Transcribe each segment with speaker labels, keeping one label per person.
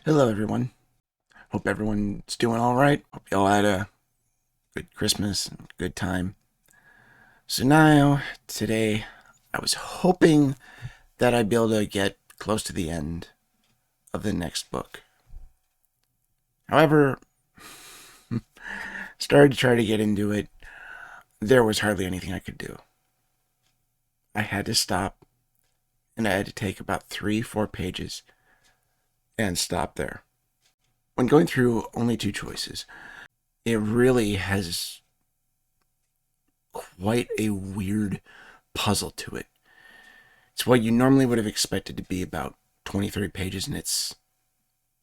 Speaker 1: Hello, everyone. Hope everyone's doing all right. Hope you all had a good Christmas and good time. So now, today, I was hoping that I'd be able to get close to the end of the next book. However, started to try to get into it. There was hardly anything I could do. I had to stop, and I had to take about 3-4 pages and stop there. When going through only two choices, it really has quite a weird puzzle to it. It's what you normally would have expected to be about 20, 30 pages, and it's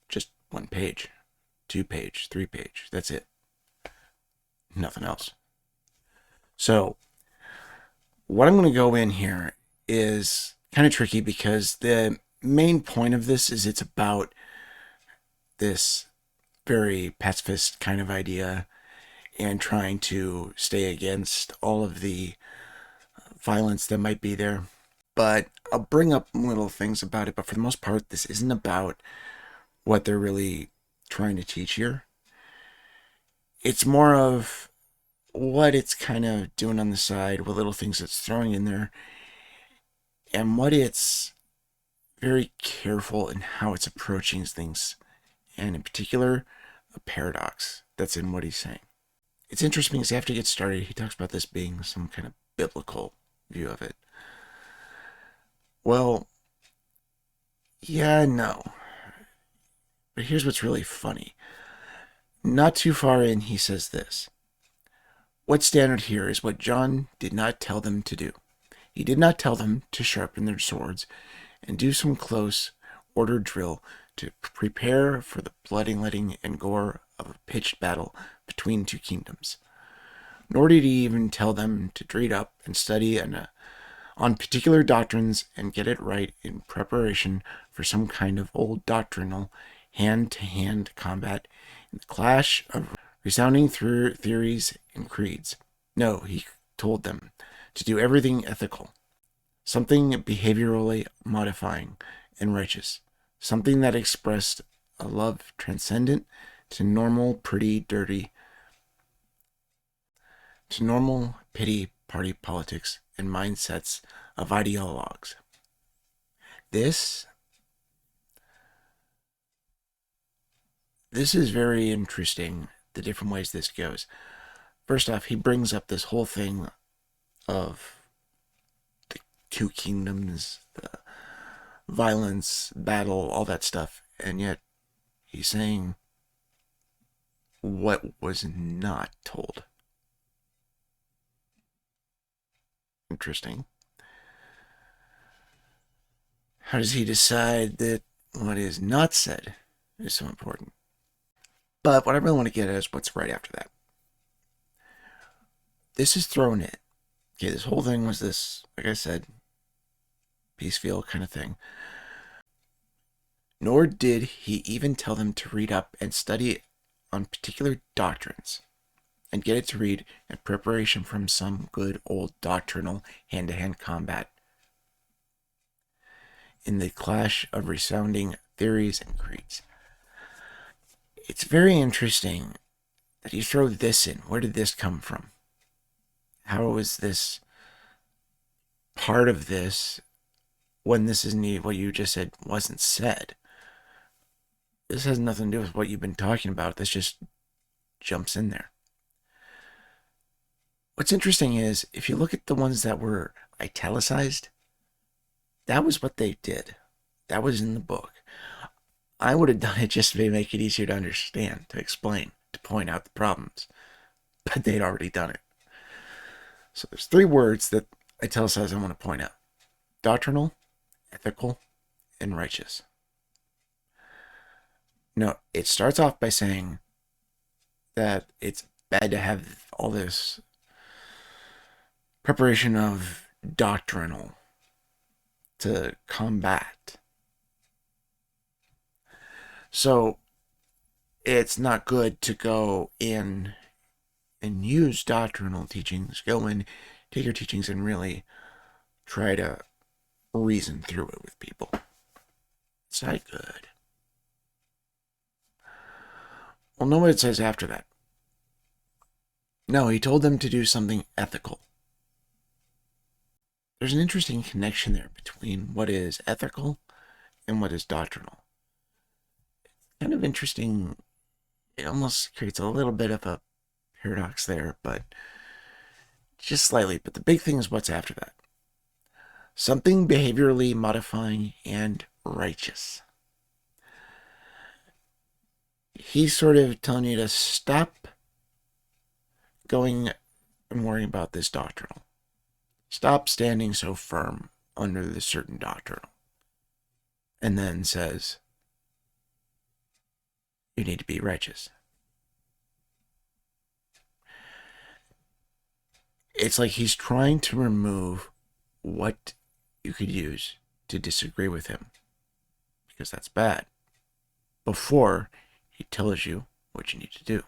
Speaker 1: just 1 page, 2 page, 3 page. That's it. Nothing else. So, what I'm going to go in here is kind of tricky because the main point of this is it's about this very pacifist kind of idea and trying to stay against all of the violence that might be there. But I'll bring up little things about it. But for the most part, this isn't about what they're really trying to teach here. It's more of what it's kind of doing on the side, what little things it's throwing in there, and what it's very careful in how it's approaching things, and in particular, a paradox that's in what he's saying. It's interesting because after he gets started, he talks about this being some kind of biblical view of it. Well, yeah, no. But here's what's really funny. Not too far in, he says this. What's standard here is what John did not tell them to do. He did not tell them to sharpen their swords and do some close, ordered drill to prepare for the bloodletting and gore of a pitched battle between two kingdoms. Nor did he even tell them to read up and study on particular doctrines and get it right in preparation for some kind of old doctrinal hand-to-hand combat in the clash of resounding theories and creeds. No, he told them to do everything ethical, something behaviorally modifying and righteous, something that expressed a love transcendent to normal, pretty, dirty, to normal, pity party politics and mindsets of ideologues. This this is very interesting, the different ways this goes. First off, he brings up this whole thing of the two kingdoms, the violence, battle, all that stuff, and yet he's saying what was not told. Interesting. How does he decide that what is not said is so important? But what I really want to get at is what's right after that. This is thrown in. Okay, this whole thing was this, like I said, peace field kind of thing. Nor did he even tell them to read up and study on particular doctrines and get it to read in preparation from some good old doctrinal hand-to-hand combat in the clash of resounding theories and creeds. It's very interesting that you throw this in. Where did this come from? How is this part of this when this isn't what you just said wasn't said? This has nothing to do with what you've been talking about. This just jumps in there. What's interesting is if you look at the ones that were italicized, that was what they did. That was in the book. I would have done it just to make it easier to understand, to explain, to point out the problems. But they'd already done it. So there's 3 words that italicize I want to point out. Doctrinal, ethical, and righteous. No, it starts off by saying that it's bad to have all this preparation of doctrinal to combat. So it's not good to go in and use doctrinal teachings, go in, take your teachings and really try to reason through it with people. It's not good. Well, know what it says after that. No, he told them to do something ethical. There's an interesting connection there between what is ethical and what is doctrinal. Kind of interesting. It almost creates a little bit of a paradox there, but just slightly. But the big thing is what's after that. Something behaviorally modifying and righteous. He's sort of telling you to stop going and worrying about this doctrinal. Stop standing so firm under this certain doctrinal. And then says, you need to be righteous. It's like he's trying to remove what you could use to disagree with him, because that's bad, before he tells you what you need to do.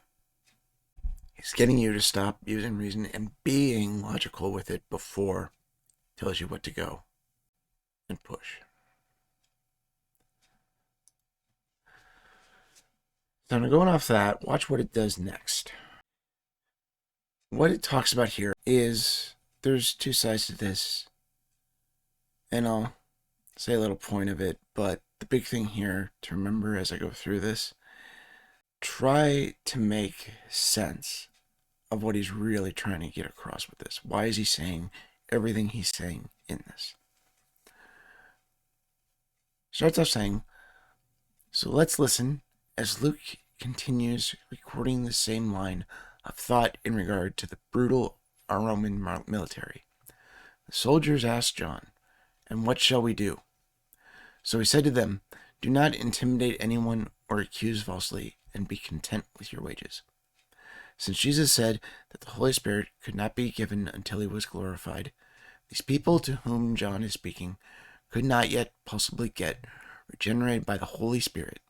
Speaker 1: He's getting you to stop using reason and being logical with it before he tells you what to go and push. So now going off that, watch what it does next. What it talks about here is there's two sides to this, and I'll say a little point of it, but the big thing here to remember as I go through this, try to make sense of what he's really trying to get across with this. Why is he saying everything he's saying in this? Starts off saying, so let's listen as Luke continues recording the same line of thought in regard to the brutal Roman military. The soldiers asked John, and what shall we do? So he said to them, do not intimidate anyone or accuse falsely, and be content with your wages. Since Jesus said that the Holy Spirit could not be given until he was glorified, these people to whom John is speaking could not yet possibly get regenerated by the Holy Spirit.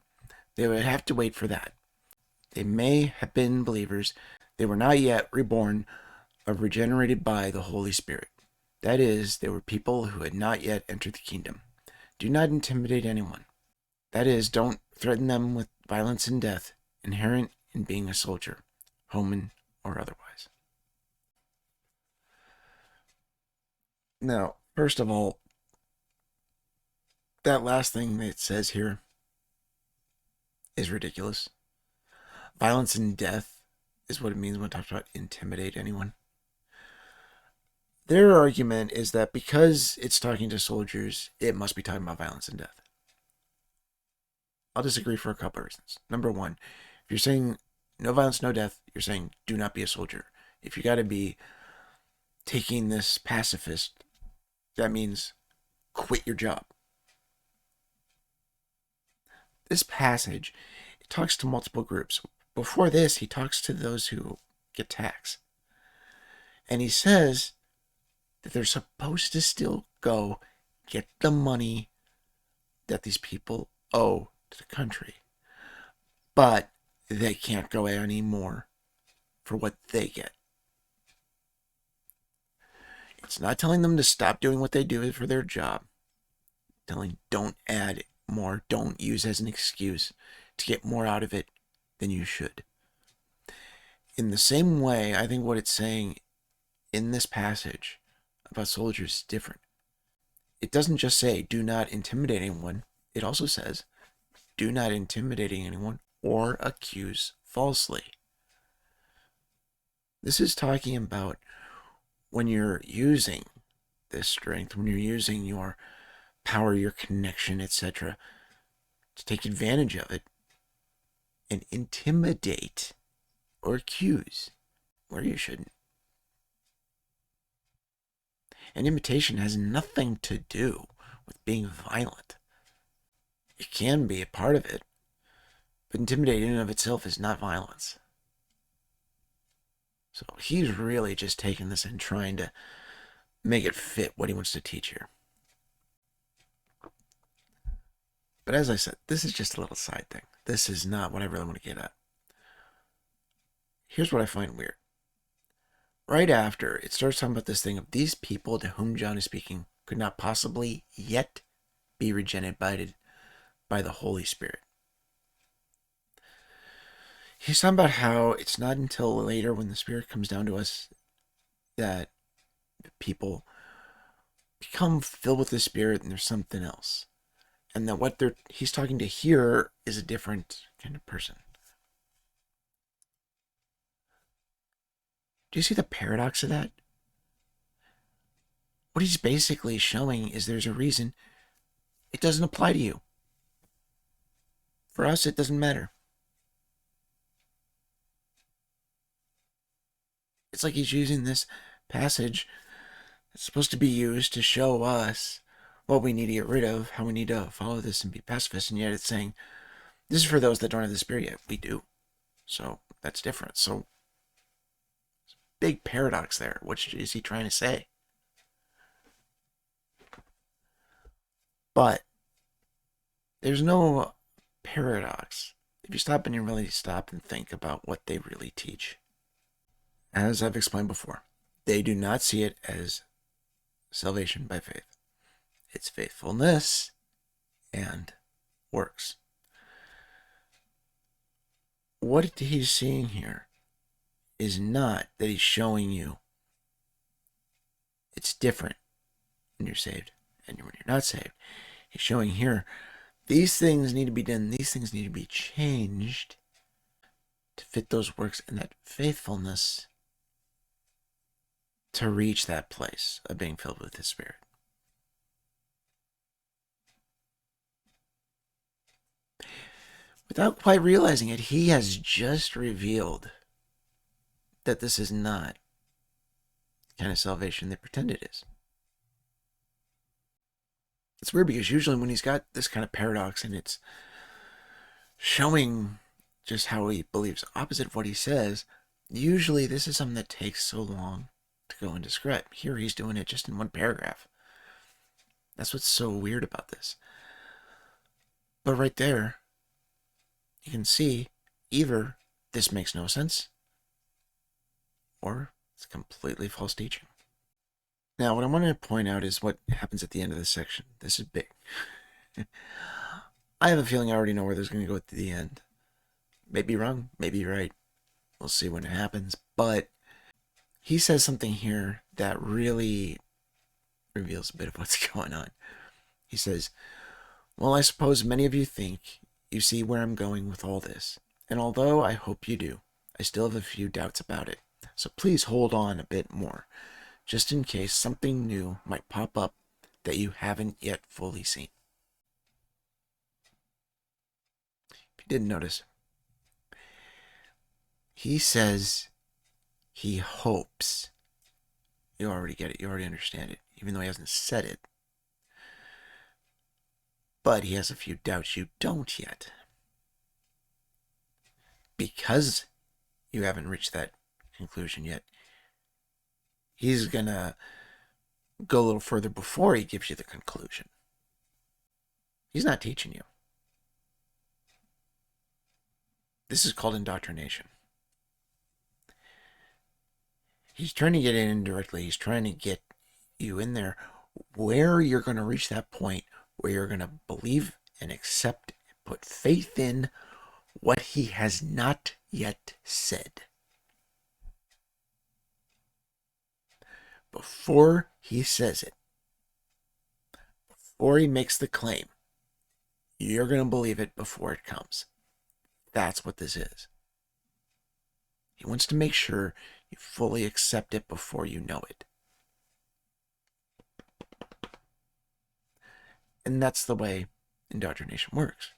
Speaker 1: They would have to wait for that. They may have been believers. They were not yet reborn or regenerated by the Holy Spirit. That is, they were people who had not yet entered the kingdom. Do not intimidate anyone. That is, don't threaten them with violence and death inherent in being a soldier, Roman or otherwise. Now, first of all, that last thing that it says here is ridiculous. Violence and death is what it means when it talks about intimidate anyone. Their argument is that because it's talking to soldiers, it must be talking about violence and death. I'll disagree for a couple of reasons. Number one, if you're saying no violence, no death, you're saying do not be a soldier. If you got to be taking this pacifist, that means quit your job. This passage, it talks to multiple groups. Before this, he talks to those who get taxed. And he says that they're supposed to still go get the money that these people owe to the country. But they can't go any more for what they get. It's not telling them to stop doing what they do for their job. It's telling don't add more, don't use as an excuse to get more out of it than you should. In the same way, I think what it's saying in this passage about soldiers is different. It doesn't just say do not intimidate anyone. It also says do not intimidate anyone or accuse falsely. This is talking about when you're using this strength, when you're using your power, your connection, etc., to take advantage of it and intimidate or accuse where you shouldn't. And imitation has nothing to do with being violent. It can be a part of it, but intimidating in and of itself is not violence. So he's really just taking this and trying to make it fit what he wants to teach here. But as I said, this is just a little side thing. This is not what I really want to get at. Here's what I find weird. Right after, it starts talking about this thing of these people to whom John is speaking could not possibly yet be regenerated by the Holy Spirit. He's talking about how it's not until later when the Spirit comes down to us that people become filled with the Spirit and there's something else. And that what he's talking to here is a different kind of person. Do you see the paradox of that? What he's basically showing is there's a reason it doesn't apply to you. For us, it doesn't matter. It's like he's using this passage that's supposed to be used to show us what we need to get rid of, how we need to follow this and be pacifists, and yet it's saying, this is for those that don't have the Spirit yet. We do. So that's different. So, big paradox there. What is he trying to say? But there's no paradox if you stop and you really stop and think about what they really teach. As I've explained before, they do not see it as salvation by faith. It's faithfulness and works. What he's seeing here is not that he's showing you it's different when you're saved and when you're not saved. He's showing here these things need to be done, these things need to be changed to fit those works and that faithfulness to reach that place of being filled with His Spirit. Without quite realizing it, he has just revealed that this is not the kind of salvation they pretend it is. It's weird because usually when he's got this kind of paradox and it's showing just how he believes opposite of what he says, usually this is something that takes so long to go into script. Here he's doing it just in one paragraph. That's what's so weird about this. But right there, you can see either this makes no sense or it's completely false teaching. Now, what I want to point out is what happens at the end of this section. This is big. I have a feeling I already know where this is going to go at the end. Maybe wrong, maybe right. We'll see when it happens. But he says something here that really reveals a bit of what's going on. He says, well, I suppose many of you think you see where I'm going with all this. And although I hope you do, I still have a few doubts about it. So please hold on a bit more, just in case something new might pop up that you haven't yet fully seen. If you didn't notice, he says he hopes. You already get it. You already understand it, even though he hasn't said it. But he has a few doubts you don't yet. Because you haven't reached that conclusion yet, he's going to go a little further before he gives you the conclusion. He's not teaching you. This is called indoctrination. He's trying to get in indirectly. He's trying to get you in there where you're going to reach that point where you're going to believe and accept, put faith in what he has not yet said. Before he says it, before he makes the claim, you're going to believe it before it comes. That's what this is. He wants to make sure you fully accept it before you know it. And that's the way indoctrination works.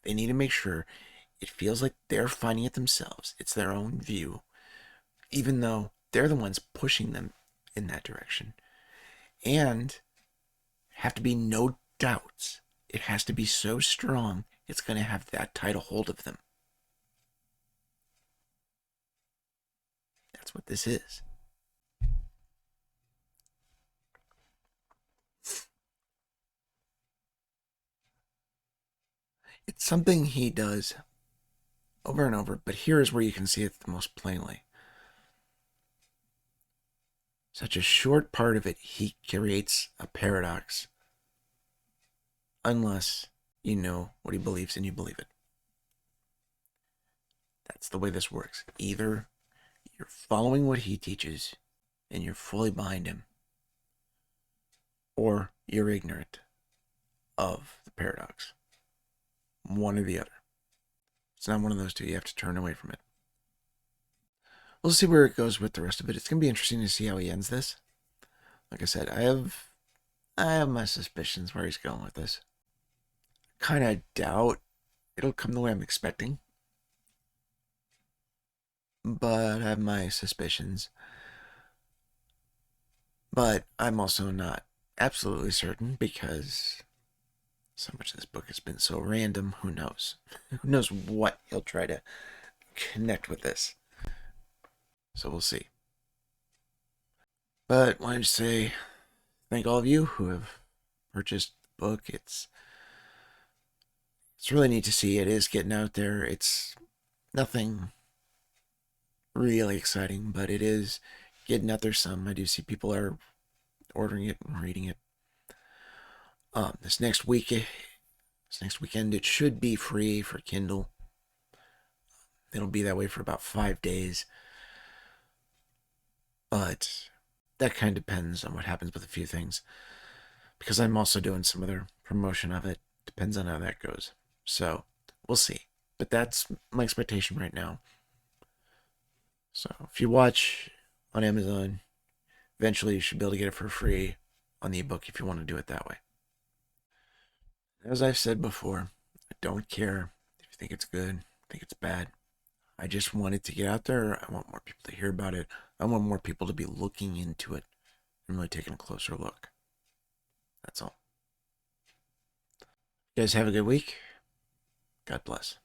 Speaker 1: They need to make sure it feels like they're finding it themselves. It's their own view, even though they're the ones pushing them in that direction. And have to be no doubts. It has to be so strong, it's going to have that tight a hold of them. That's what this is. It's something he does over and over, but here is where you can see it the most plainly. Such a short part of it, he creates a paradox. Unless you know what he believes and you believe it. That's the way this works. Either you're following what he teaches and you're fully behind him, or you're ignorant of the paradox. One or the other. It's not one of those two. You have to turn away from it. We'll see where it goes with the rest of it. It's going to be interesting to see how he ends this. Like I said, I have my suspicions where he's going with this. Kind of doubt it'll come the way I'm expecting. But I have my suspicions. But I'm also not absolutely certain because so much of this book has been so random. Who knows? Who knows what he'll try to connect with this. So we'll see. But wanted to say thank all of you who have purchased the book. It's really neat to see. It is getting out there. It's nothing really exciting, but it is getting out there some. I do see people are ordering it and reading it. This next weekend, it should be free for Kindle. It'll be that way for about 5 days. But that kind of depends on what happens with a few things. Because I'm also doing some other promotion of it. Depends on how that goes. So, we'll see. But that's my expectation right now. So, if you watch on Amazon, eventually you should be able to get it for free on the ebook if you want to do it that way. As I've said before, I don't care if you think it's good, think it's bad. I just want it to get out there. I want more people to hear about it. I want more people to be looking into it and really taking a closer look. That's all. You guys have a good week. God bless.